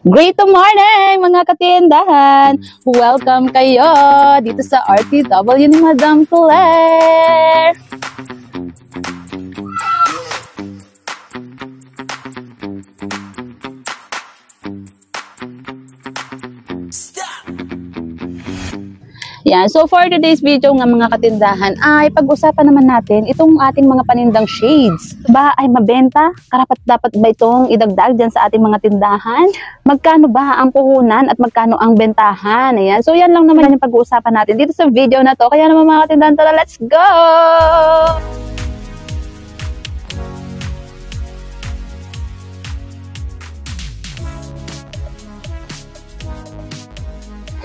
Great morning mga katindahan! Welcome kayo dito sa RTW ni Madam Claire! Yan. So for today's video nga mga katindahan ay pag-usapan naman natin itong ating mga panindang shades. Ba ay mabenta? Karapat dapat ba itong idagdag dyan sa ating mga tindahan? Magkano ba ang puhunan at magkano ang bentahan? Ayan. So yan lang naman yung pag-uusapan natin dito sa video na to. Kaya naman mga katindahan, tara, let's go!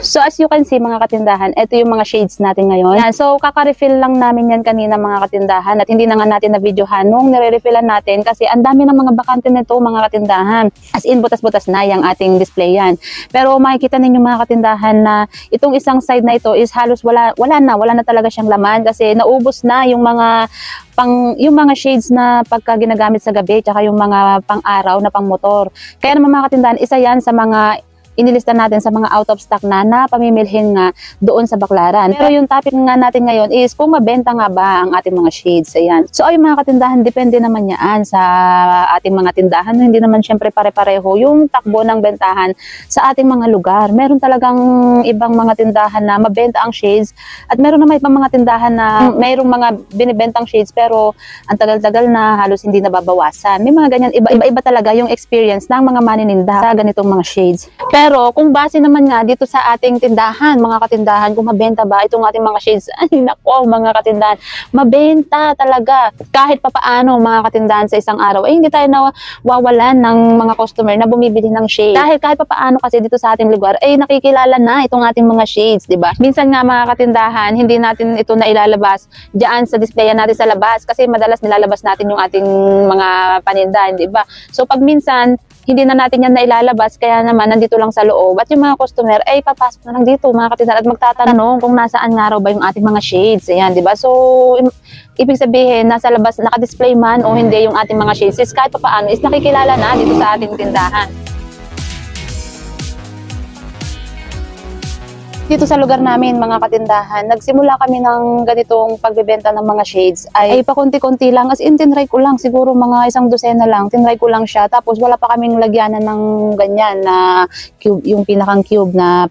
So as you can see mga katindahan, ito yung mga shades natin ngayon. Yan. So kaka-refill lang namin yan kanina mga katindahan at hindi na nga natin na-videohan nung nire-refillan natin kasi ang dami ng mga bakante nito mga katindahan. As in butas-butas na yung ating display yan. Pero makikita ninyo mga katindahan na itong isang side na ito is halos wala na talaga siyang laman kasi naubos na yung mga shades na pagka ginagamit sa gabi tsaka yung mga pang-araw na pang-motor. Kaya naman mga katindahan, isa yan sa mga inilista natin sa mga out of stock na pamimilhin nga doon sa Baclaran. Pero yung topic nga natin ngayon is kung mabenta nga ba ang ating mga shades. Ayan. So ay mga katindahan, depende naman yan sa ating mga tindahan. Hindi naman syempre pare-pareho yung takbo ng bentahan sa ating mga lugar. Meron talagang ibang mga tindahan na mabenta ang shades at meron naman ibang mga tindahan na mayroong mga binibentang shades pero ang tagal-tagal na halos hindi nababawasan. May mga ganyan, iba-iba talaga yung experience ng mga manininda sa ganitong mga shades. Pero kung base naman nga dito sa ating tindahan, mga katindahan, kung mabenta ba itong ating mga shades, ay nako mga katindahan, mabenta talaga. Kahit papaano mga katindahan sa isang araw, ay hindi tayo nawawalan ng mga customer na bumibili ng shades. Dahil kahit papaano kasi dito sa ating lugar, ay nakikilala na itong ating mga shades, di ba? Minsan nga mga katindahan, hindi natin ito na ilalabas diyan sa display natin sa labas kasi madalas nilalabas natin yung ating mga paninda, di ba? So pag minsan, hindi na natin yan nailalabas, kaya naman nandito lang sa loob. At yung mga customer ay papasok na lang dito mga katindahan at magtatanong kung nasaan nga raw ba yung ating mga shades. Ayan, di ba? So, ibig sabihin, nasa labas, naka-display man o hindi yung ating mga shades, is kahit paano is nakikilala na dito sa ating tindahan. Dito sa lugar namin mga katindahan, nagsimula kami ng ganitong pagbebenta ng mga shades ay pakunti-kunti lang, as in tinry ko lang, siguro mga 1 dosena lang, tinry ko lang siya, tapos wala pa kaming lagyanan ng ganyan na cube, yung pinakang cube na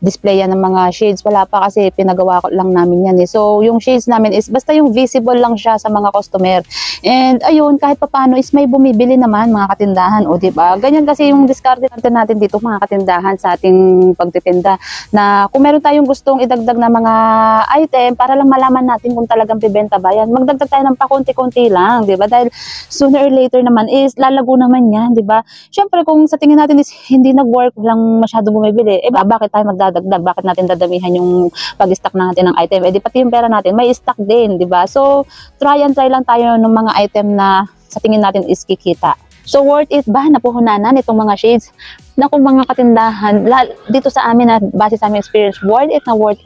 display yan ng mga shades, wala pa kasi pinagawa ko lang namin yan eh. So yung shades namin is basta yung visible lang siya sa mga customer. And ayun, kahit papaano is may bumibili naman mga katindahan, o diba? Ganyan kasi yung discard natin dito mga katindahan sa ating pagtitinda, na kung meron tayong gustong idagdag na mga item para lang malaman natin kung talagang bibenta ba yan, magdagdag tayo ng pakunti-kunti lang, diba? Dahil sooner or later naman is lalago naman yan, diba? Syempre kung sa tingin natin is hindi nag-work, walang masyado bumibili, eh bakit tayo magdadagdag? Bakit natin dadamihan yung pag-stock natin ng item? Eh di pati yung pera natin may stock din, di ba? So try lang tayo ng mga item na sa tingin natin is kikita. So worth it ba na puhunanan itong mga shades? Naku mga katindahan, dito sa amin na base sa aming experience, worth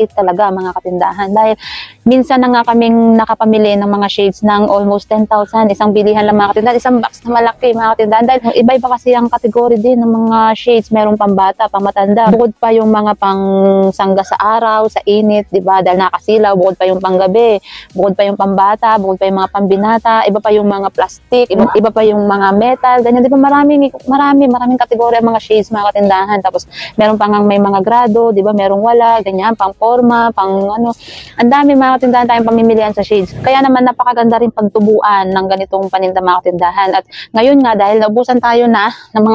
it talaga mga katindahan. Dahil minsan na nga kaming nakapamili ng mga shades ng almost 10,000, isang bilihan lang mga katindahan, isang box na malaki mga katindahan. Dahil iba-iba kasi ang kategory din ng mga shades, merong pambata, pangmatanda. Bukod pa yung mga pang sangga sa araw, sa init, di ba? Dahil nakasilaw, bukod pa yung panggabi, bukod pa yung pambata, bukod pa yung mga pambinata, iba pa yung mga plastic, iba pa yung mga metal, ganyan, di ba? Maraming kategory ang mga shades mga katindahan. Tapos meron pang may mga grado, di ba? Merong wala, ganyan, pang forma, pang ano. Ang dami mga katindahan tayong pamimilian sa shades. Kaya naman napakaganda rin pagtubuan ng ganitong paninda mga katindahan. At ngayon nga dahil naubusan tayo na ng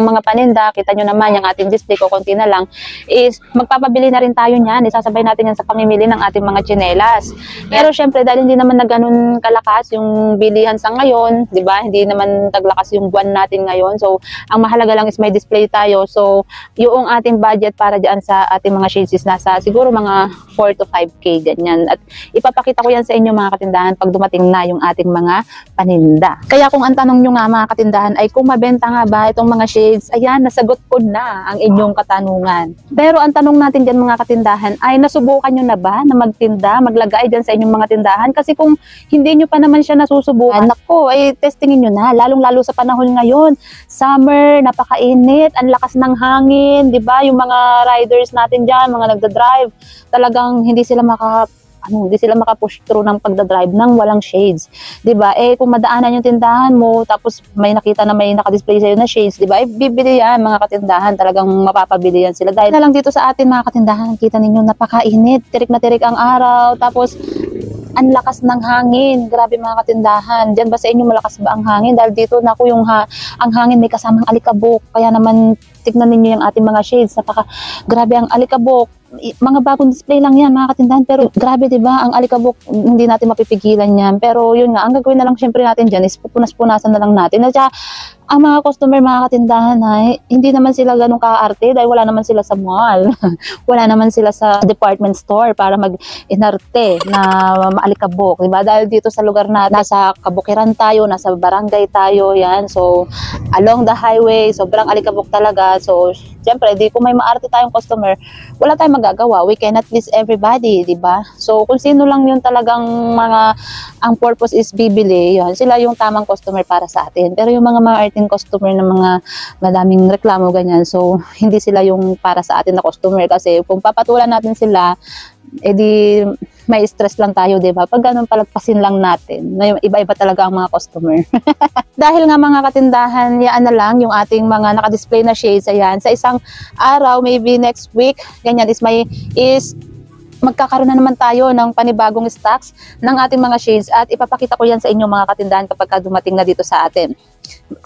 mga paninda, kita nyo naman yung ating display ko konti na lang, is magpapabili na rin tayo niyan. Isasabay natin yan sa pamimili ng ating mga tsinelas. Pero syempre dahil hindi naman na ganun kalakas yung bilihan sa ngayon, di ba? Hindi naman taglakas yung buwan natin ngayon. So ang mahalaga lang is may display tayo. So, yung ating budget para dyan sa ating mga shades is nasa siguro mga 4 to 5K, ganyan. At ipapakita ko yan sa inyo mga katindahan pag dumating na yung ating mga paninda. Kaya kung ang tanong nyo nga mga katindahan ay kung mabenta nga ba itong mga shades, ayan, nasagot ko na ang inyong katanungan. Pero ang tanong natin dyan mga katindahan ay nasubukan nyo na ba na magtinda, maglagay dyan sa inyong mga tindahan? Kasi kung hindi nyo pa naman siya nasusubukan, nako, ay testingin nyo na, lalong-lalo sa panahon ngayon. Summer, napakainit, ang lakas ng hangin, 'di ba? Yung mga riders natin diyan, mga nagda-drive, talagang hindi sila maka-push through ng pagdadrive nang walang shades. 'Di ba? Kung madaanan yung tindahan mo, tapos may nakita na may naka-display sa'yo na shades, 'di ba? Bibili yan mga katindahan, talagang mapapabili yan sila. Dahil na lang dito sa atin mga katindahan, kita ninyo napakainit, tirik na tirik ang araw, tapos ang lakas ng hangin. Grabe mga katindahan. Diyan ba sa inyo malakas ba ang hangin? Dahil dito naku ang hangin may kasamang alikabok. Kaya naman tignan ninyo yung ating mga shades. Grabe ang alikabok. Mga bagong display lang yan mga katindahan, pero grabe 'di ba ang alikabok, hindi natin mapipigilan yan. Pero yun nga, ang gagawin na lang syempre natin diyan is pupunas-punasan na lang natin. At saka, ang mga customer mga katindahan ay hindi naman sila ganun kaarte dahil wala naman sila sa mall. Wala naman sila sa department store para mag-inarte na maalikabok, 'di ba? Dahil dito sa lugar na nasa kabukiran tayo, nasa barangay tayo, yan. So along the highway, sobrang alikabok talaga. So syempre, di kung may maarte tayong customer, wala tayong magagawa. We cannot please everybody, di ba? So kung sino lang yung talagang ang purpose is bibili, yan, sila yung tamang customer para sa atin. Pero yung mga maarting customer na mga madaming reklamo ganyan, so hindi sila yung para sa atin na customer, kasi kung papatulan natin sila, edi may stress lang tayo, di ba? Pag ganun, palagpasin lang natin. Iba-iba talaga ang mga customer. Dahil nga mga katindahan, yan na lang yung ating mga naka-display na shades. Ayan, sa isang araw, maybe next week, ganyan is magkakaroon na naman tayo ng panibagong stocks ng ating mga shades, at ipapakita ko yan sa inyo mga katindahan kapag dumating na dito sa atin.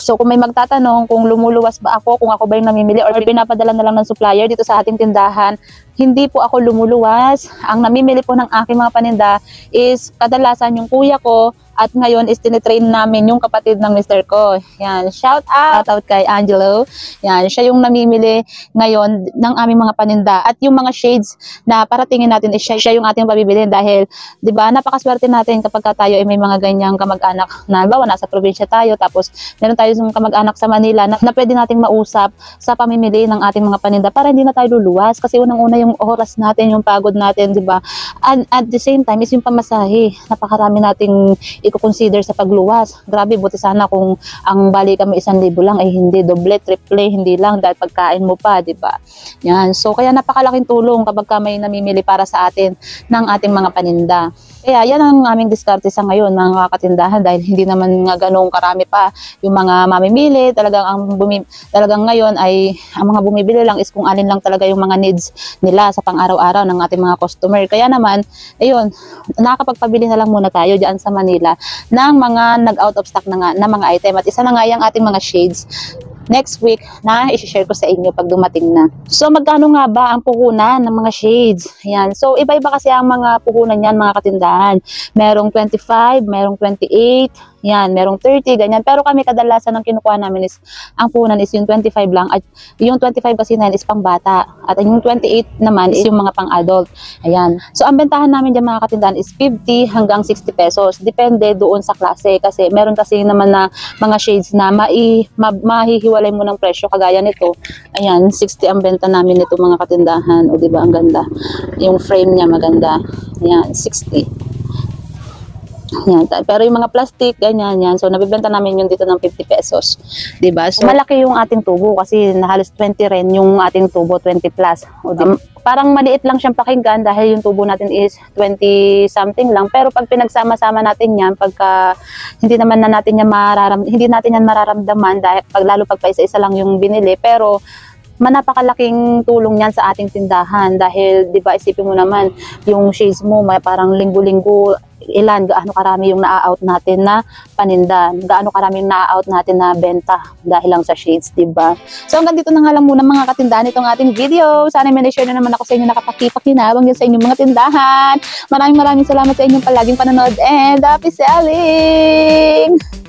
So kung may magtatanong kung lumuluwas ba ako, kung ako ba yung namimili or pinapadala na lang ng supplier dito sa ating tindahan, hindi po ako lumuluwas. Ang namimili po ng aking mga paninda is kadalasan yung kuya ko, at ngayon is tinitrain namin yung kapatid ng mister ko. Yan, shout out kay Angelo. Yan, siya yung namimili ngayon ng aming mga paninda. At yung mga shades na paratingin natin is siya yung ating pabibilin, dahil 'di ba, napakaswerte natin kapag tayo ay may mga ganyang kamag-anak na bawa nasa probinsya tayo, tapos meron tayo yung kamag-anak sa Manila na pwede nating mausap sa pamimili ng ating mga paninda para hindi na tayo luluwas, kasi unang-una yung oras natin, yung pagod natin, 'di ba? And at the same time is yung pamasahe. Napakarami nating i-consider sa pagluwas. Grabe, buti sana kung ang balikan mo 1,000 lang, ay hindi doble, triple, hindi lang dahil pagkain mo pa, 'di ba? Yan. So kaya napakalaking tulong kapag may namimili para sa atin ng ating mga paninda. Kaya yan ang aming diskarte sa ngayon mga katindahan, dahil hindi naman nga ganong karami pa yung mga mamimili. Talagang ngayon ay ang mga bumibili lang is kung alin lang talaga yung mga needs nila sa pang-araw-araw ng ating mga customer. Kaya naman, ayun, nakakapagpabili na lang muna tayo diyan sa Manila ng mga nag-out of stock na mga item. At isa na nga yung ating mga shades next week na i-share ko sa inyo pag dumating na. So magkano nga ba ang puhunan ng mga shades? Ayan. So iba-iba kasi ang mga puhunan niyan mga katindahan. Merong 25, merong 28, yan, merong 30, ganyan. Pero kami kadalasan ng kinukuha namin is, ang puhunan is yung 25 lang. At yung 25 kasi na is pang bata. At yung 28 naman is yung mga pang adult. Ayan. So ang bentahan namin dyan mga katindahan is 50 hanggang 60 pesos. Depende doon sa klase. Kasi meron kasi naman na mga shades na mahihiwalay mo ng presyo. Kagaya nito. Ayan, 60 ang benta namin nito mga katindahan. O diba, ang ganda. Yung frame niya maganda. Ayan, 60. Yan. Pero yung mga plastic, ganyan yan. So, nabibenta namin yung dito ng 50 pesos. Diba? So, malaki yung ating tubo kasi halos 20 rin yung ating tubo, 20 plus. O, diba? Parang maliit lang siyang pakinggan dahil yung tubo natin is 20 something lang. Pero pag pinagsama-sama natin yan, pagka hindi natin yan mararamdaman dahil lalo pag isa-isa lang yung binili. Pero napakalaking tulong yan sa ating tindahan dahil 'di ba, isipin mo naman yung shades mo parang linggo-linggo gaano karami yung na-out natin na paninda, gaano karami yung na-out natin na benta dahil lang sa shades, 'di ba? So hanggang dito na nga lang muna mga katindahan itong ating video. Sana may na-share na naman ako sa inyo, nakapakipakinabang yan sa inyong mga tindahan. Maraming salamat sa inyong palaging panonood and happy selling!